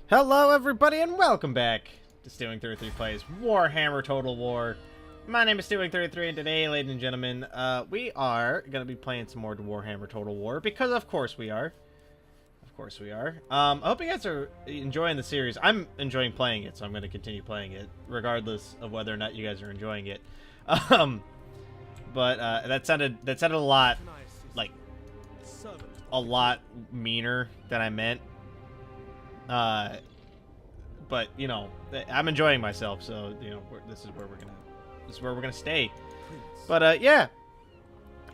Hello everybody and welcome back to Stealwing33 Plays Warhammer Total War. My name is Stealwing33 and today, ladies and gentlemen, we are going to be playing some more Warhammer Total War because of course we are. Of course we are. I hope you guys are enjoying the series. I'm enjoying playing it, so I'm going to continue playing it regardless of whether or not you guys are enjoying it. But that sounded a lot like a lot meaner than I meant. But you know, I'm enjoying myself, so you know, this is where we're gonna stay. But yeah,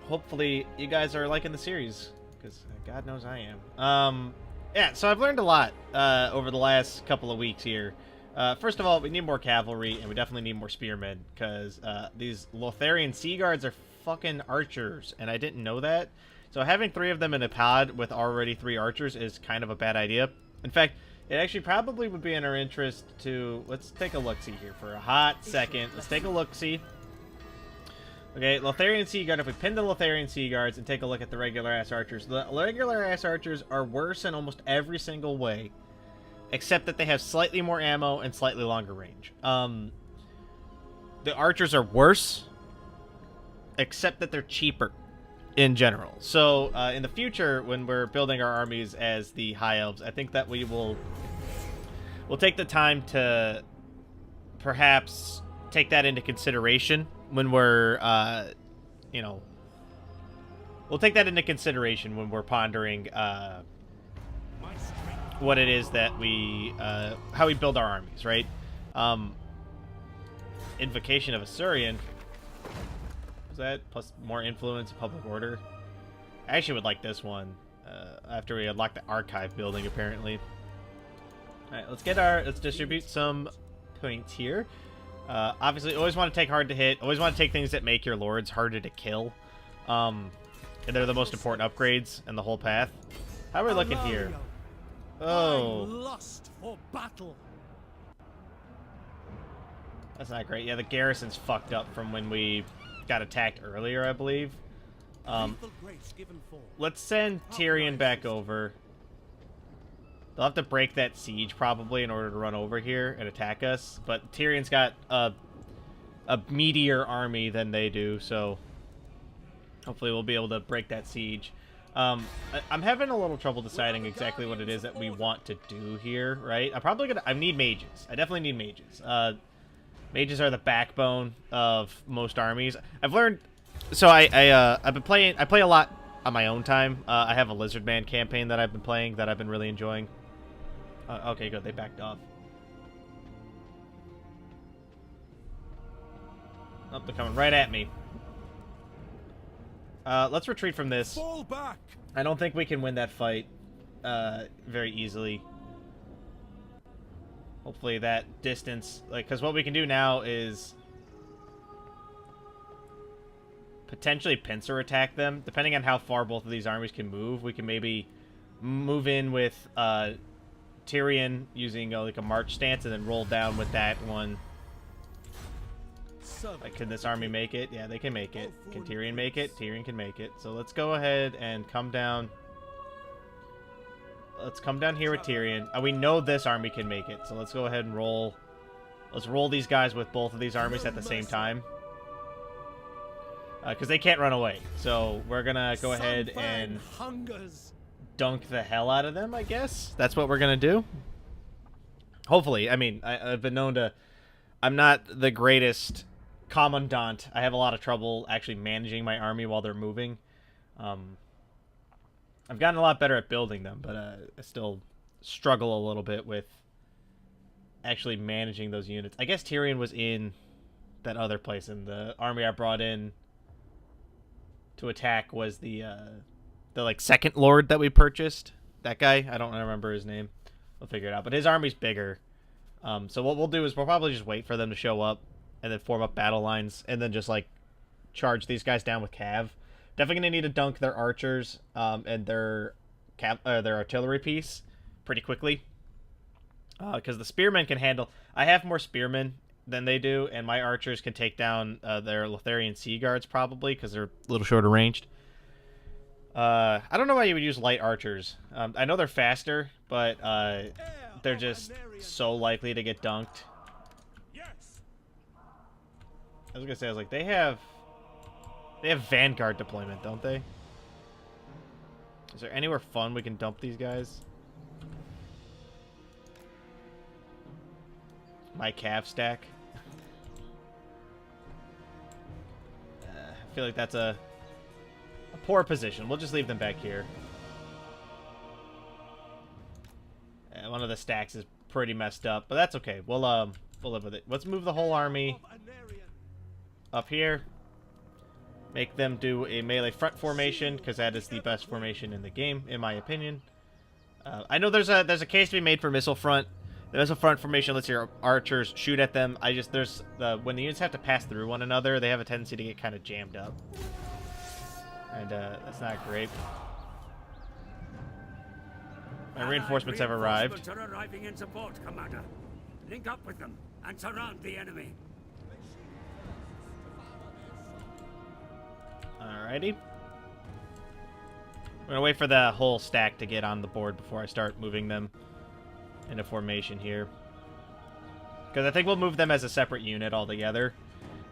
hopefully you guys are liking the series, because God knows I am. Yeah, so I've learned a lot over the last couple of weeks here. First of all, we need more cavalry, and we definitely need more spearmen, because these Lotharian Sea Guards are fucking archers, and I didn't know that. So having 3 of them in a pod with already 3 archers is kind of a bad idea. In fact, it actually probably would be in our interest to... Let's take a look-see here for a hot second. Let's take a look-see. Okay, Lotharian Sea Guard. If we pin the Lotharian Sea Guards and take a look at the regular-ass archers, the regular-ass archers are worse in almost every single way, except that they have slightly more ammo and slightly longer range. The archers are worse, except that they're cheaper in general. So in the future, when we're building our armies as the High Elves, I think that we'll take the time to perhaps take that into consideration when we're you know, we'll take that into consideration when we're pondering what it is that we how we build our armies, right? Invocation of Assyrian. Is that plus more influence in public order? I actually would like this one after we unlock the archive building, apparently. All right, let's distribute some points here. Obviously, always want to take hard to hit. Always want to take things that make your lords harder to kill. And they're the most important upgrades in the whole path. How are we looking here? Oh, lust for battle. That's not great. Yeah, the garrison's fucked up from when we got attacked earlier, I believe. Let's send Tyrion back over. They'll have to break that siege probably in order to run over here and attack us. But Tyrion's got a meatier army than they do, so hopefully we'll be able to break that siege. I'm having a little trouble deciding exactly what it is that we want to do here, right? I need mages. I definitely need mages. Mages are the backbone of most armies. I've learned, so I've been playing. I play a lot on my own time. I have a Lizardman campaign that I've been playing that I've been really enjoying. Okay, good. They backed off. Oh, they're coming right at me. Let's retreat from this. Fall back. I don't think we can win that fight very easily. Hopefully that distance, like, because what we can do now is potentially pincer attack them. Depending on how far both of these armies can move, we can maybe move in with Tyrion using like a march stance and then roll down with that one. Like, can this army make it? Yeah, they can make it. Can Tyrion make it? Tyrion can make it. So let's go ahead and come down. Let's come down here with Tyrion. We know this army can make it, so let's go ahead and roll. Let's roll these guys with both of these armies at the same time. Because they can't run away. So we're going to go ahead and dunk the hell out of them, I guess. That's what we're going to do. Hopefully. I mean, I've been known to... I'm not the greatest commandant. I have a lot of trouble actually managing my army while they're moving. I've gotten a lot better at building them, but I still struggle a little bit with actually managing those units. I guess Tyrion was in that other place, and the army I brought in to attack was the like second lord that we purchased. That guy, I don't remember his name. We'll figure it out. But his army's bigger. So what we'll do is we'll probably just wait for them to show up and then form up battle lines and then just like charge these guys down with cav. Definitely going to need to dunk their archers and their artillery piece pretty quickly. Because the spearmen can handle... I have more spearmen than they do, and my archers can take down their Lotharian Sea Guards probably, because they're a little shorter ranged. I don't know why you would use light archers. I know they're faster, but they're just so likely to get dunked. I was gonna say, I was like, they have Vanguard deployment, don't they? Is there anywhere fun we can dump these guys? My calf stack. I feel like that's a poor position. We'll just leave them back here. One of the stacks is pretty messed up, but that's okay. We'll live with it. Let's move the whole army up here. Make them do a melee front formation, because that is the best formation in the game, in my opinion. I know there's a case to be made for missile front. The missile front formation lets your archers shoot at them. When the units have to pass through one another, they have a tendency to get kind of jammed up, and that's not great. My reinforcements have arrived. Are arriving in support, Commander. Link up with them and surround the enemy. Alrighty. I'm gonna wait for the whole stack to get on the board before I start moving them into formation here. Because I think we'll move them as a separate unit altogether.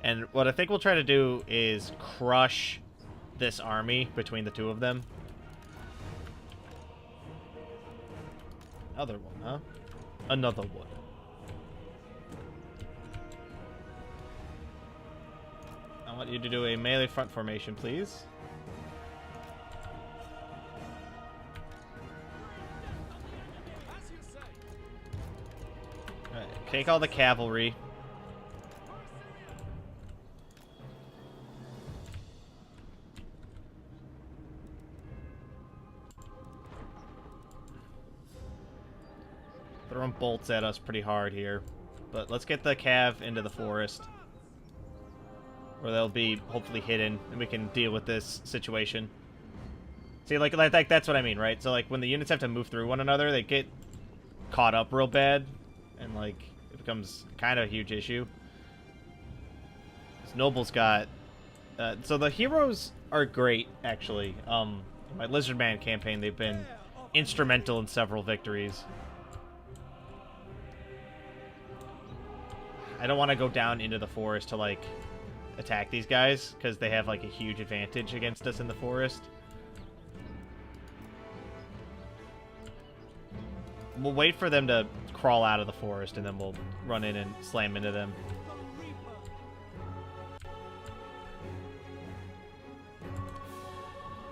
And what I think we'll try to do is crush this army between the two of them. Another one, huh? Another one. I want you to do a melee front formation, please. Alright, take all the cavalry. Throwing bolts at us pretty hard here. But let's get the cav into the forest, where they'll be hopefully hidden, and we can deal with this situation. See, like that's what I mean, right? So, like, when the units have to move through one another, they get caught up real bad, and, like, it becomes kind of a huge issue. This noble's got... so the heroes are great, actually. In my Lizardman campaign, they've been instrumental in several victories. I don't want to go down into the forest to, like, attack these guys, because they have, like, a huge advantage against us in the forest. We'll wait for them to crawl out of the forest, and then we'll run in and slam into them.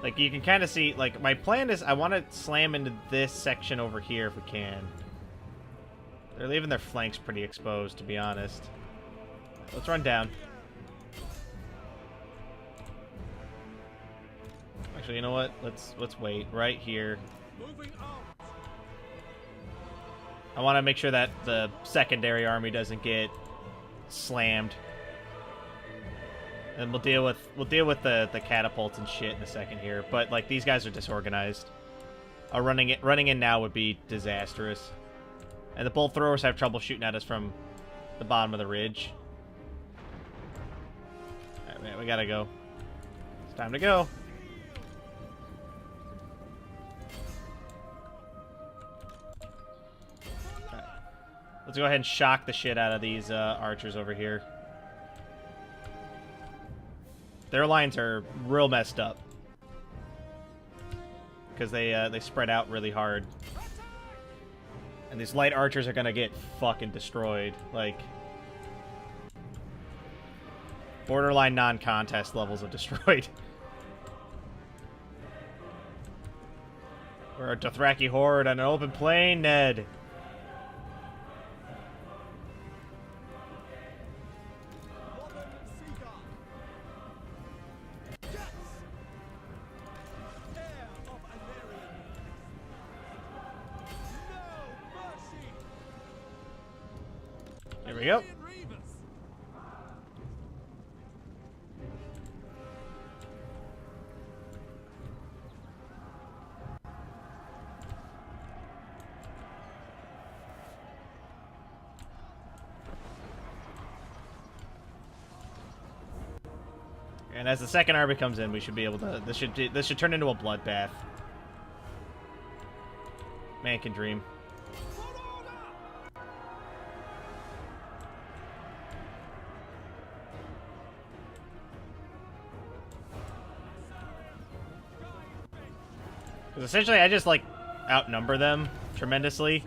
Like, you can kind of see, like, my plan is I want to slam into this section over here if we can. They're leaving their flanks pretty exposed, to be honest. Let's run down. Actually, you know what? Let's wait right here. I want to make sure that the secondary army doesn't get slammed. And we'll deal with the catapults and shit in a second here. But, like, these guys are disorganized. Running in now would be disastrous. And the bolt throwers have trouble shooting at us from the bottom of the ridge. Alright, man, we gotta go. It's time to go. Alright. Let's go ahead and shock the shit out of these archers over here. Their lines are real messed up, because they spread out really hard. And these light archers are gonna get fucking destroyed. Like, borderline non-contest levels of destroyed. We're a Dothraki horde on an open plain, Ned. Here we go. And as the second army comes in, we should be able to. This should turn into a bloodbath. Man can dream. Because essentially I just, like, outnumber them tremendously.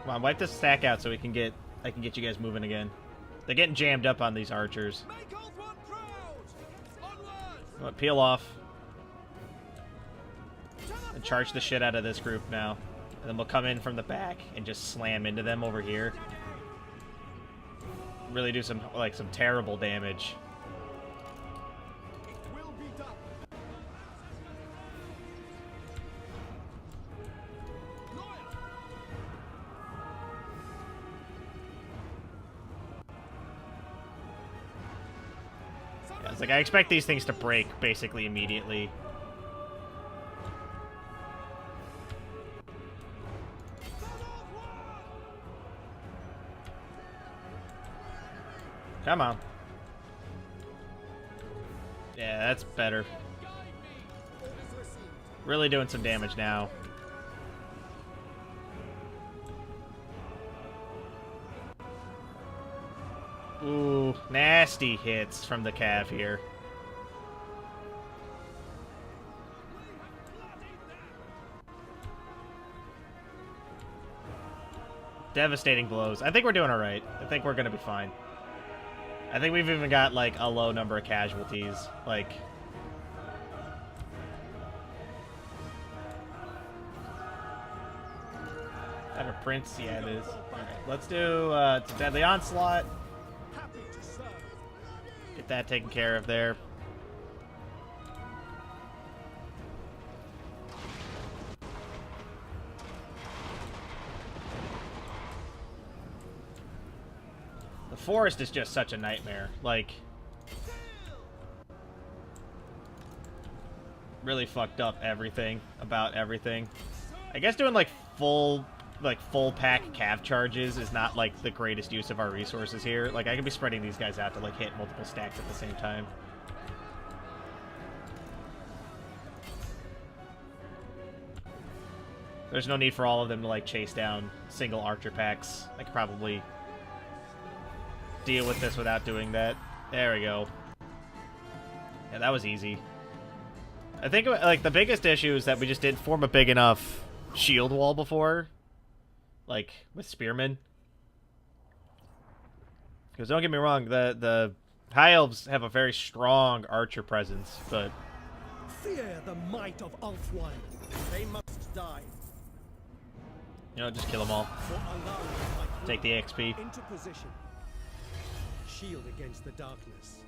Come on, wipe this stack out so I can get you guys moving again. They're getting jammed up on these archers. Peel off. And charge the shit out of this group now. And then we'll come in from the back and just slam into them over here. Really do some terrible damage. It's like I expect these things to break basically immediately. Come on. Yeah, that's better. Really doing some damage now. Ooh, nasty hits from the Cav here. Devastating blows. I think we're doing alright. I think we're gonna be fine. I think we've even got, like, a low number of casualties. Like... Have a prince? Yeah, it is. Alright, let's do Deadly Onslaught. Get that taken care of there. The forest is just such a nightmare. Like, really fucked up everything about everything. I guess doing like full pack cav charges is not like the greatest use of our resources here. Like, I could be spreading these guys out to like hit multiple stacks at the same time. There's no need for all of them to like chase down single archer packs. I could probably deal with this without doing that. There we go. Yeah, that was easy. I think like the biggest issue is that we just didn't form a big enough shield wall before. Like, with spearmen. Because don't get me wrong, the High Elves have a very strong archer presence, but... Fear the might of Ulthuan. They must die. You know, just kill them all. Take the XP. Into position. Shield against the darkness.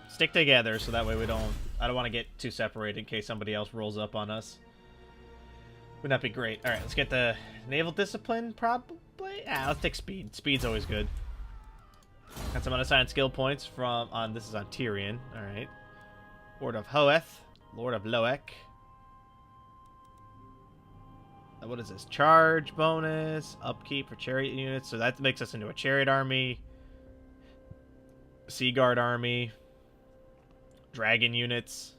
Stick together so that way we don't... I don't want to get too separated in case somebody else rolls up on us. Would not be great. Alright, let's get the naval discipline, probably? Ah, let's take speed. Speed's always good. Got some unassigned skill points from... this is on Tyrion. Alright. Lord of Hoeth. Lord of Loek. What is this? Charge bonus. Upkeep for chariot units. So that makes us into a chariot army. Sea Guard army. Dragon units.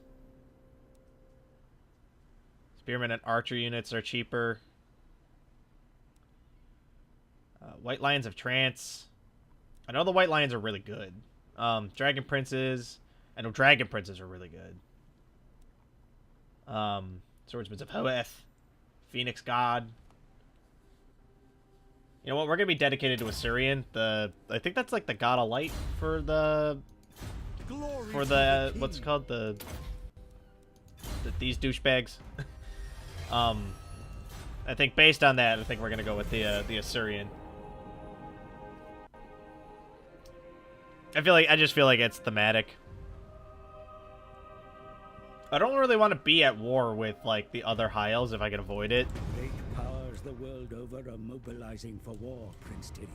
Spearmen and archer units are cheaper. White Lions of Trance. I know the White Lions are really good. Dragon Princes. I know Dragon Princes are really good. Swordsmen of Hoeth. Phoenix God. You know what? We're gonna be dedicated to Assyrian. I think that's like the God of Light for the what's it called, these douchebags. I think based on that, I think we're gonna go with the Assyrian. I just feel like it's thematic. I don't really want to be at war with like the other High Elves if I can avoid it. Great powers the world over are mobilizing for war, Prince Tyrion.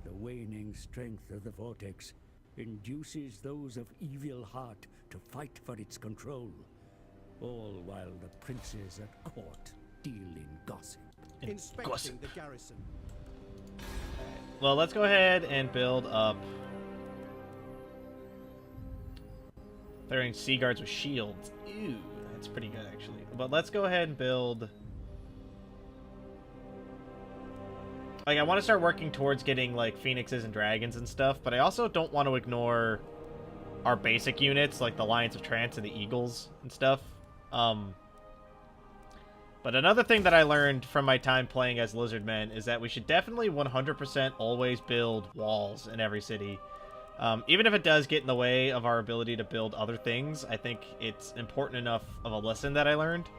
The waning strength of the Vortex induces those of evil heart to fight for its control, all while the princes at court deal in gossip. Inspecting the garrison. Well, let's go ahead and build up Clearing sea guards with shields. Ew, that's pretty good actually. But let's go ahead and build. Like, I want to start working towards getting like phoenixes and dragons and stuff, but I also don't want to ignore our basic units like the Lions of Trance and the Eagles and stuff. But another thing that I learned from my time playing as Lizardmen is that we should definitely 100% always build walls in every city. Even if it does get in the way of our ability to build other things, I think it's important enough of a lesson that I learned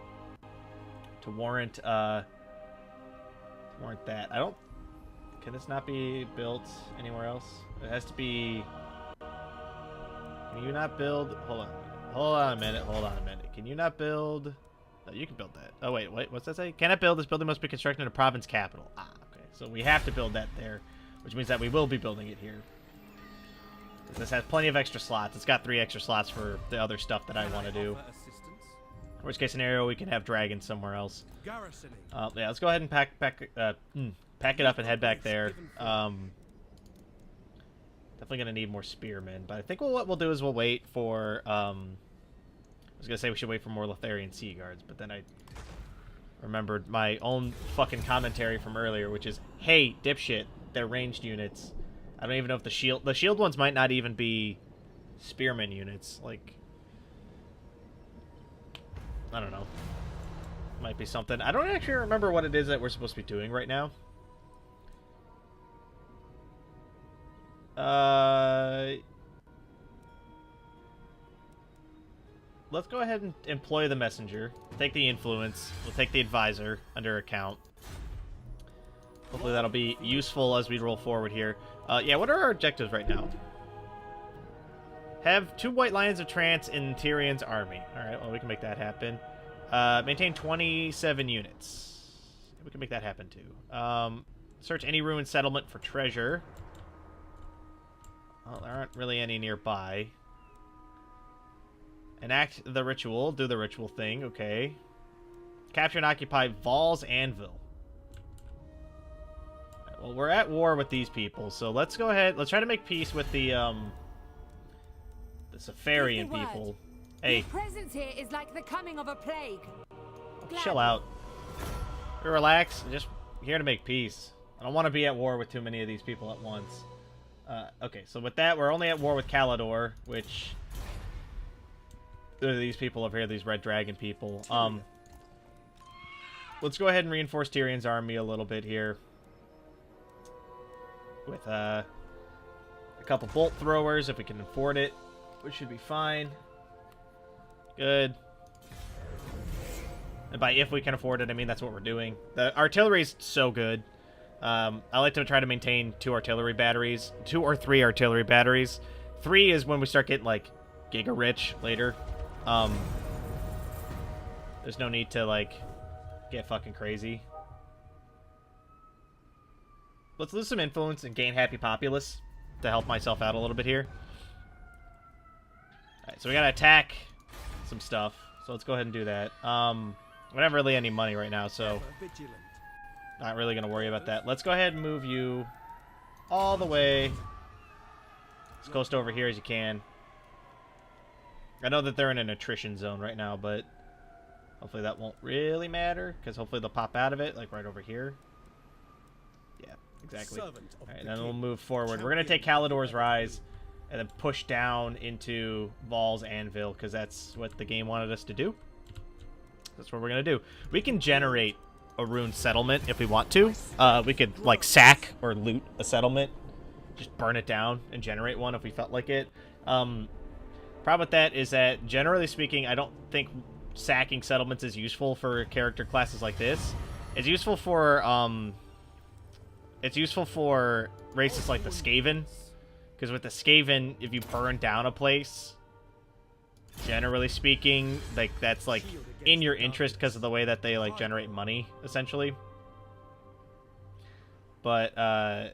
to warrant that. I don't... Can this not be built anywhere else? It has to be... Can you not build... Hold on a minute. Can you not build... Oh, you can build that. Oh, wait, what's that say? Cannot build. This building must be constructed in a province capital. Ah, okay. So we have to build that there, which means that we will be building it here. This has plenty of extra slots. It's got 3 extra slots for the other stuff that I want to do. Worst case scenario, we can have dragons somewhere else. Yeah, let's go ahead and pack it up and head back there. Definitely gonna need more spearmen, but I think what we'll do is we'll wait for. I was gonna say we should wait for more Lotharian sea guards, but then I remembered my own fucking commentary from earlier, which is, hey, dipshit, they're ranged units. I don't even know if the shield ones might not even be spearmen units. Like, I don't know. Might be something. I don't actually remember what it is that we're supposed to be doing right now. Let's go ahead and employ the messenger. Take the influence. We'll take the advisor under account. Hopefully that'll be useful as we roll forward here. Yeah, what are our objectives right now? Have 2 White Lions of Trance in Tyrion's army. Alright, well, we can make that happen. Maintain 27 units. We can make that happen, too. Search any ruined settlement for treasure. Well, there aren't really any nearby. Enact the ritual. Do the ritual thing. Okay. Capture and occupy Val's Anvil. Right, well, we're at war with these people, so let's go ahead. Let's try to make peace with the Safarian people. Hey. Your presence here is like the coming of a plague. Chill out. Relax. Just here to make peace. I don't want to be at war with too many of these people at once. Okay, so with that, we're only at war with Calador, which... these people over here, these red dragon people. Let's go ahead and reinforce Tyrion's army a little bit here. With a couple bolt throwers, if we can afford it. Which should be fine. Good. And by if we can afford it, I mean that's what we're doing. The artillery's so good. I like to try to maintain 2 artillery batteries. 2 or 3 artillery batteries. 3 is when we start getting, like, giga rich later. There's no need to, like, get fucking crazy. Let's lose some influence and gain Happy Populace to help myself out a little bit here. Alright, so we gotta attack some stuff. So let's go ahead and do that. We don't have really any money right now, so... not really gonna worry about that. Let's go ahead and move you all the way as close to over here as you can. I know that they're in an attrition zone right now, but hopefully that won't really matter, because hopefully they'll pop out of it, like right over here. Yeah, exactly. Alright, then we'll move forward. We're gonna take Calador's Rise and then push down into Val's Anvil, because that's what the game wanted us to do. That's what we're gonna do. We can generate a ruined settlement if we want to. We could, like, sack or loot a settlement, just burn it down and generate one if we felt like it. Problem with that is that, generally speaking, I don't think sacking settlements is useful for character classes like this. It's useful for races like the Skaven, because with the Skaven, if you burn down a place, generally speaking, like, that's, like, in your interest because of the way that they, like, generate money, essentially. But,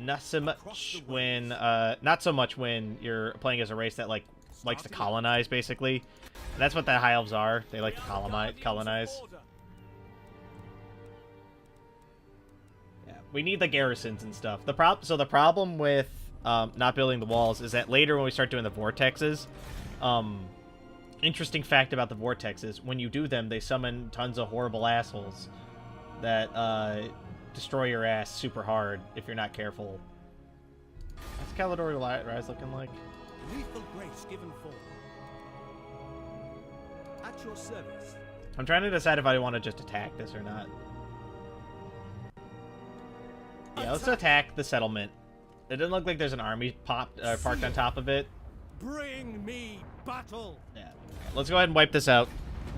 not so much when you're playing as a race that, like, likes to colonize, basically. And that's what the High Elves are. They like to colonize. Yeah, we need the garrisons and stuff. So the problem with not building the walls is that later when we start doing the vortexes, interesting fact about the vortexes, when you do them, they summon tons of horrible assholes that destroy your ass super hard if you're not careful. What's Calador Rise looking like? Lethal grace given forth. At your service. I'm trying to decide if I want to just attack this or not. Yeah, let's attack the settlement. It doesn't look like there's an army parked on top of it. Bring me battle. Yeah. Let's go ahead and wipe this out.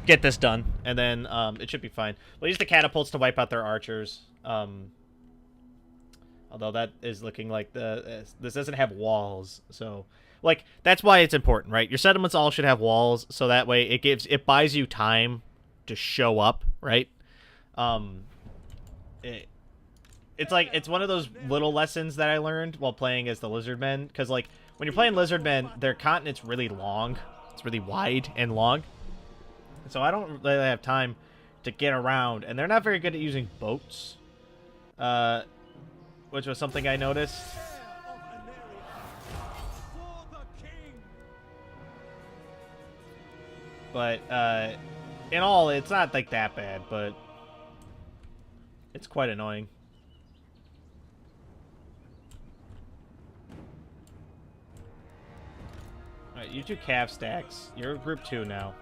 Get this done, and then it should be fine. We'll use the catapults to wipe out their archers. Although that is looking like this doesn't have walls, so like that's why it's important, right? Your settlements all should have walls, so that way it buys you time to show up, right? It's one of those little lessons that I learned while playing as the Lizardmen, because like when you're playing Lizardmen, their continent's really long, it's really wide and long, so I don't really have time to get around, and they're not very good at using boats. Which was something I noticed. But, in all, it's not, like, that bad, but it's quite annoying. Alright, you two calf stacks. You're group 2 now.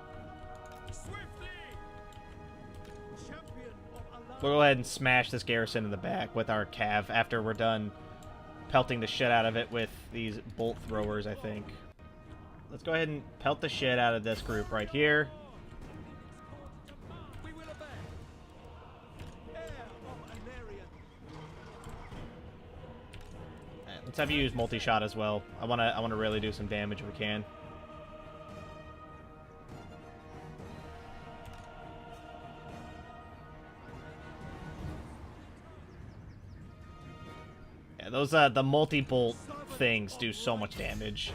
We'll go ahead and smash this garrison in the back with our cav after we're done pelting the shit out of it with these bolt throwers, I think. Let's go ahead and pelt the shit out of this group right here. Right, let's have you use multi-shot as well. I wanna really do some damage if we can. Those the multi-bolt things do so much damage.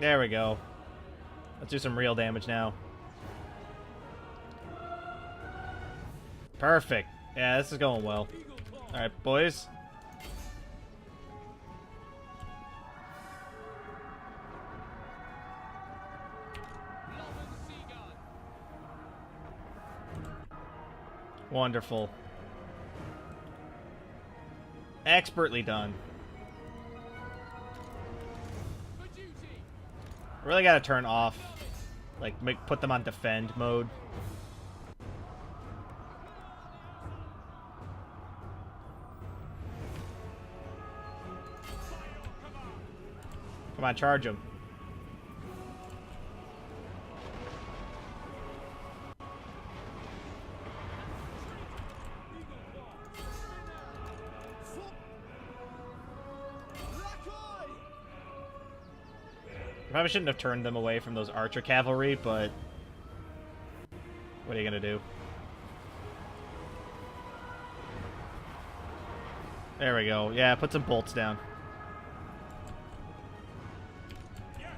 There we go. Let's do some real damage now. Perfect. Yeah, this is going well. Alright, boys. Wonderful. Expertly done. Really gotta turn off, like, put them on defend mode. Come on, charge them. Probably shouldn't have turned them away from those archer cavalry, but what are you gonna do? There we go. Yeah, put some bolts down. Yeah,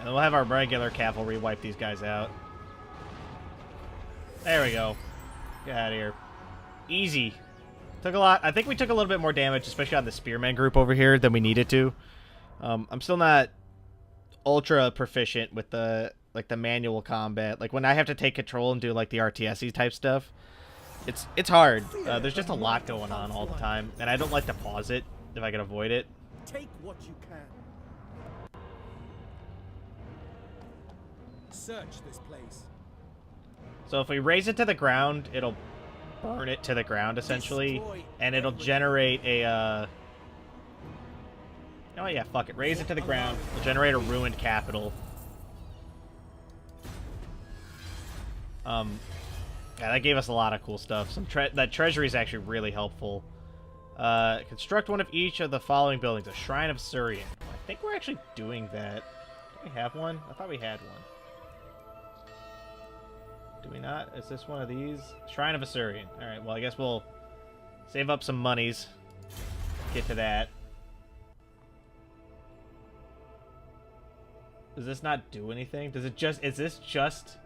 then we'll have our regular cavalry wipe these guys out. There we go. Get out of here. Easy. Took a lot. I think we took a little bit more damage, especially on the spearman group over here, than we needed to. I'm still not ultra proficient with the manual combat. Like when I have to take control and do like the RTSE type stuff, it's hard. There's just a lot going on all the time, and I don't like to pause it if I can avoid it. Take what you can. Search this place. So if we raise it to the ground, it'll burn it to the ground essentially, and it'll generate a oh yeah, fuck it, raise it to the ground, it'll generate a ruined capital. Yeah, that gave us a lot of cool stuff. That treasury is actually really helpful. Construct one of each of the following buildings. A Shrine of Surian. I think we're actually doing that. Do we have one? I thought we had one. Do we not? Is this one of these? Shrine of Assyrian. Alright, well, I guess we'll save up some monies. Get to that. Does this not do anything? Does it just... Is this just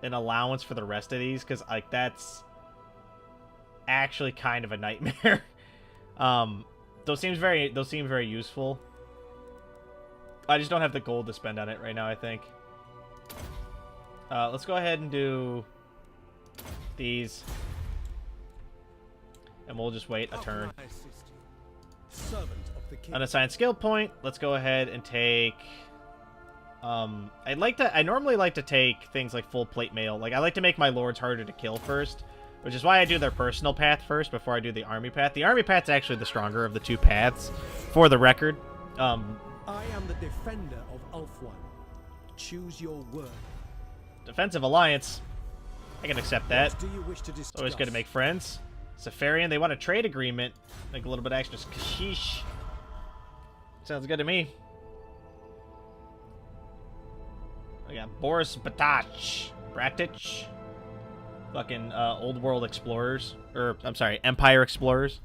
an allowance for the rest of these, because like that's actually kind of a nightmare. Those seem very useful. I just don't have the gold to spend on it right now, I think. Let's go ahead and do these. And we'll just wait a turn. Unassigned skill point. Let's go ahead and take... I normally like to take things like full plate mail. Like, I like to make my lords harder to kill first, which is why I do their personal path first before I do the army path. The army path's actually the stronger of the two paths, for the record. I am the defender of Ulthuan. Choose your word. Defensive alliance. I can accept that. What do you wish to discuss? It's always good to make friends. Safarian, they want a trade agreement. Like a little bit extra. Sheesh. Sounds good to me. We got Boris Batach. Bratich. Fucking old world explorers. Or, I'm sorry, Empire explorers.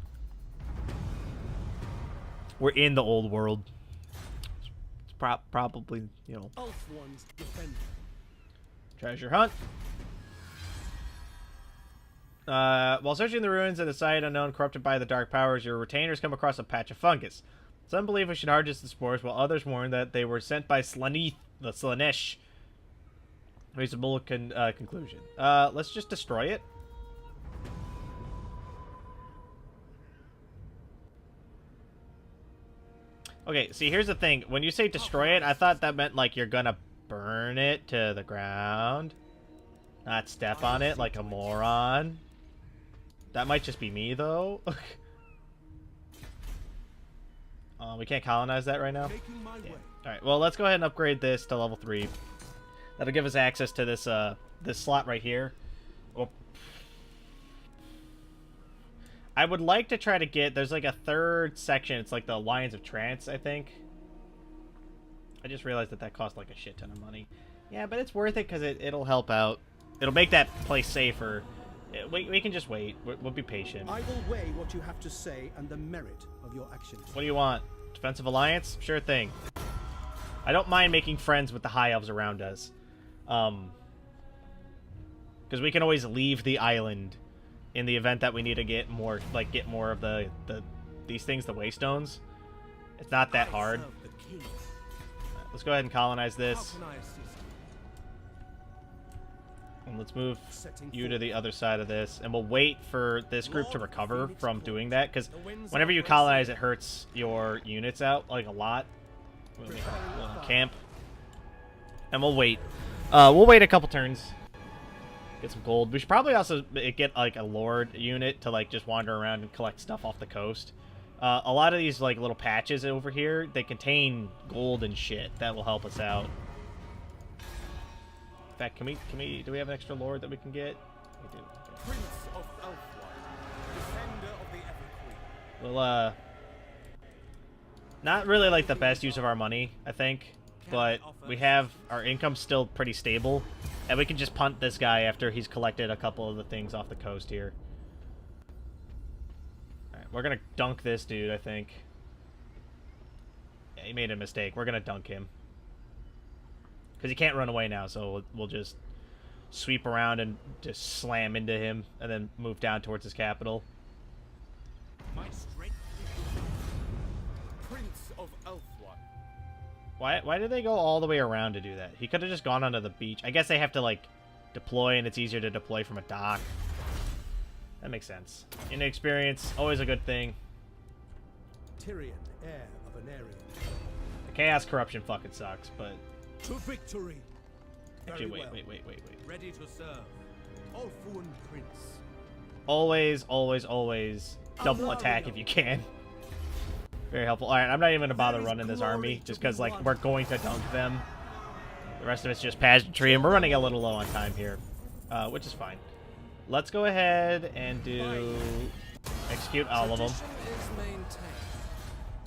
We're in the old world. It's probably, you know. Ulthuan's defender. Treasure hunt. While searching the ruins of the site unknown corrupted by the dark powers, your retainers come across a patch of fungus. Some believe we should harvest the spores, while others warn that they were sent by Slanesh, the Slanesh. Reasonable conclusion. Let's just destroy it. Okay, see, here's the thing. When you say destroy it, I thought that meant, like, you're gonna burn it to the ground. Not step on it like a moron. That might just be me, though. We can't colonize that right now. Yeah. Alright, well, let's go ahead and upgrade this to level 3. That'll give us access to this this slot right here. Oh. I would like to try to get... There's like a third section. It's like the Alliance of Trance, I think. I just realized that cost like a shit ton of money. Yeah, but it's worth it because it'll help out. It'll make that place safer. We can just wait. We'll be patient. I will weigh what you have to say and the merit of your actions. What do you want? Defensive alliance? Sure thing. I don't mind making friends with the High Elves around us. Because we can always leave the island in the event that we need to get more of these things, the Waystones. It's not that hard. Let's go ahead and colonize this. And let's move you to the other side of this. And we'll wait for this group to recover from doing that. Because whenever you colonize, it hurts your units out, like, a lot. We'll make a little camp. And we'll wait. We'll wait a couple turns. Get some gold. We should probably also get, like, a lord unit to, like, just wander around and collect stuff off the coast. A lot of these, like, little patches over here, they contain gold and shit. That will help us out. In fact, do we have an extra lord that we can get? We do. Okay. Prince of Ulthuan, defender of the Everqueen. Well, not really, like, the best use of our money, I think. But we have our income still pretty stable. And we can just punt this guy after he's collected a couple of the things off the coast here. Alright, we're gonna dunk this dude, I think. Yeah, he made a mistake. We're gonna dunk him. Because he can't run away now, so we'll just sweep around and just slam into him, and then move down towards his capital. My strength is Prince of Ulthuan. Why did they go all the way around to do that? He could have just gone onto the beach. I guess they have to, like, deploy, and it's easier to deploy from a dock. That makes sense. Inexperience, always a good thing. Tyrion, heir of an area. The Chaos Corruption fucking sucks, but... To victory. Actually, Very wait. well. Ready to serve. Ulthuan Prince. Always double attack if you can. Very helpful. Alright, I'm not even gonna bother running this army, just because, like, we're going to dunk them. The rest of it's just pageantry, and we're running a little low on time here, which is fine. Let's go ahead and execute all of them.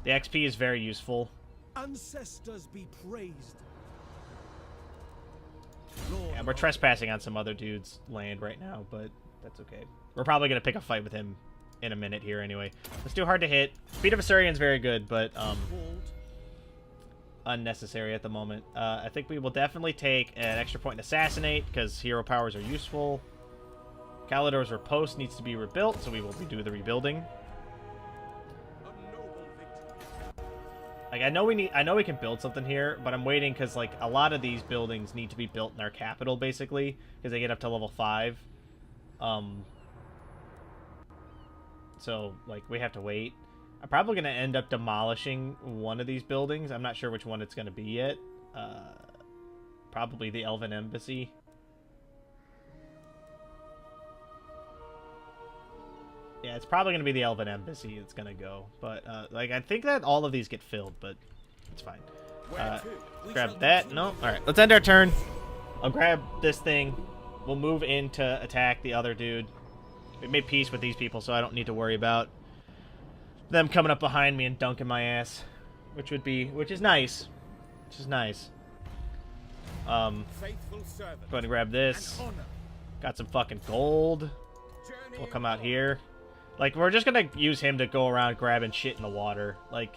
The XP is very useful. Ancestors be praised. And we're trespassing on some other dude's land right now, but that's okay. We're probably gonna pick a fight with him in a minute here anyway. Let's do hard to hit. Speed of Assyrian's very good, but unnecessary at the moment. I think we will definitely take an extra point in Assassinate, because hero powers are useful. Kalidor's Riposte needs to be rebuilt, so we will do the rebuilding. Like, I know we can build something here, but I'm waiting because, like, a lot of these buildings need to be built in our capital, basically, because they get up to level 5. So, like, we have to wait. I'm probably going to end up demolishing one of these buildings. I'm not sure which one it's going to be yet. Probably the Elven Embassy. Yeah, it's probably going to be the Elven Embassy that's going to go. But, like, I think that all of these get filled, but it's fine. Grab that. No? Alright, let's end our turn. I'll grab this thing. We'll move in to attack the other dude. We made peace with these people, so I don't need to worry about them coming up behind me and dunking my ass. Which is nice. Which is nice. Go ahead and grab this. Got some fucking gold. We'll come out here. Like, we're just gonna use him to go around grabbing shit in the water. Like,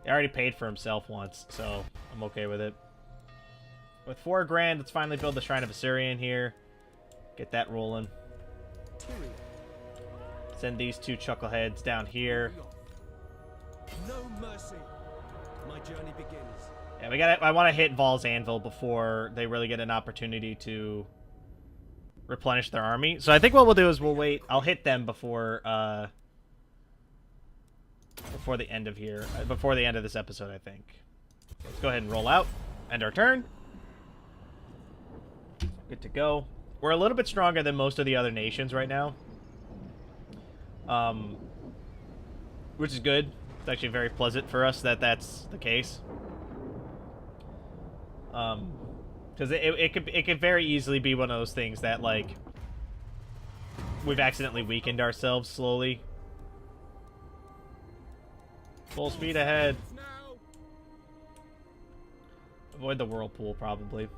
he already paid for himself once, so I'm okay with it. With 4 grand, let's finally build the Shrine of Assyrian here. Get that rolling. Send these 2 chuckleheads down here. No mercy. My journey begins. Yeah, I want to hit Vol's Anvil before they really get an opportunity to replenish their army. So I think what we'll do is we'll wait. I'll hit them before the end of here, before the end of this episode, I think. Let's go ahead and roll out. End our turn. Good to go. We're a little bit stronger than most of the other nations right now. Which is good. It's actually very pleasant for us that that's the case. Because it could very easily be one of those things that, like, we've accidentally weakened ourselves slowly. Full speed ahead. Avoid the whirlpool, probably.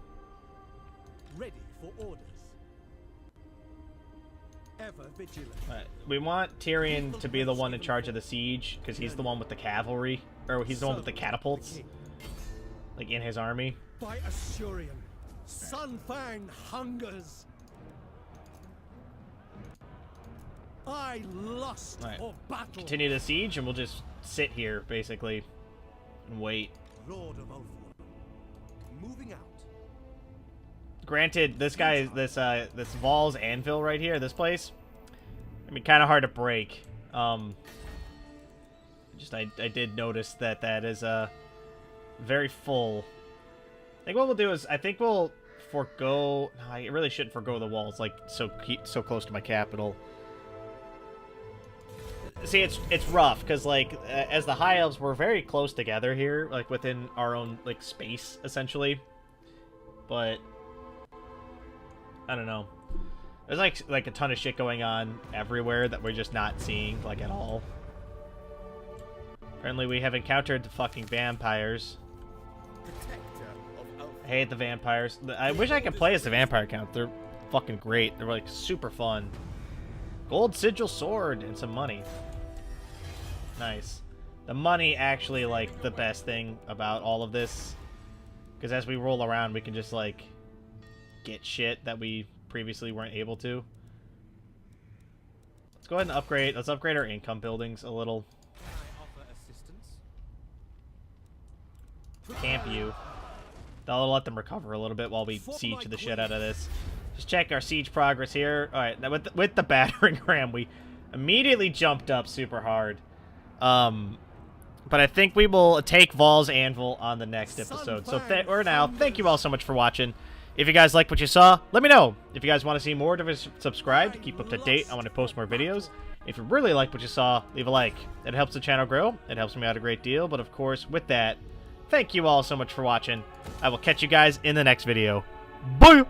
Ready for orders. Ever vigilant. Right. We want Tyrion to be the one in charge of the siege, because he's the one with the cavalry, or he's the one with the catapults, like, in his army. By Assyrian, Sunfang hungers. I lust for battle. Continue the siege, and we'll just sit here, basically, and wait. Lord of Ulthuan. Moving out. Granted, this guy, this Vol's Anvil right here, this place, I mean, kind of hard to break. Just I did notice that is very full. I think what we'll do is I think we'll forego. No, I really shouldn't forego the walls, like so close to my capital. See, it's rough because, like, as the High Elves, we're very close together here, like within our own, like, space essentially. But I don't know. There's like a ton of shit going on everywhere that we're just not seeing, like, at all. Apparently we have encountered the fucking vampires. I hate the vampires. I wish I could play as the vampire count. They're fucking great. They're, like, super fun. Gold sigil sword and some money. Nice. The money actually, like, the best thing about all of this. Because as we roll around, we can just, like, get shit that we previously weren't able to. Let's go ahead and upgrade. Let's upgrade our income buildings a little. Can I offer assistance? Camp you. That'll let them recover a little bit while we siege the shit out of this. Just check our siege progress here. Alright, now with the battering ram, we immediately jumped up super hard. But I think we will take Vol's Anvil on the next episode. So for now, thank you all so much for watching. If you guys liked what you saw, let me know. If you guys want to see more, subscribe to keep up to date. I want to post more videos. If you really liked what you saw, leave a like. It helps the channel grow. It helps me out a great deal. But of course, with that, thank you all so much for watching. I will catch you guys in the next video. Bye!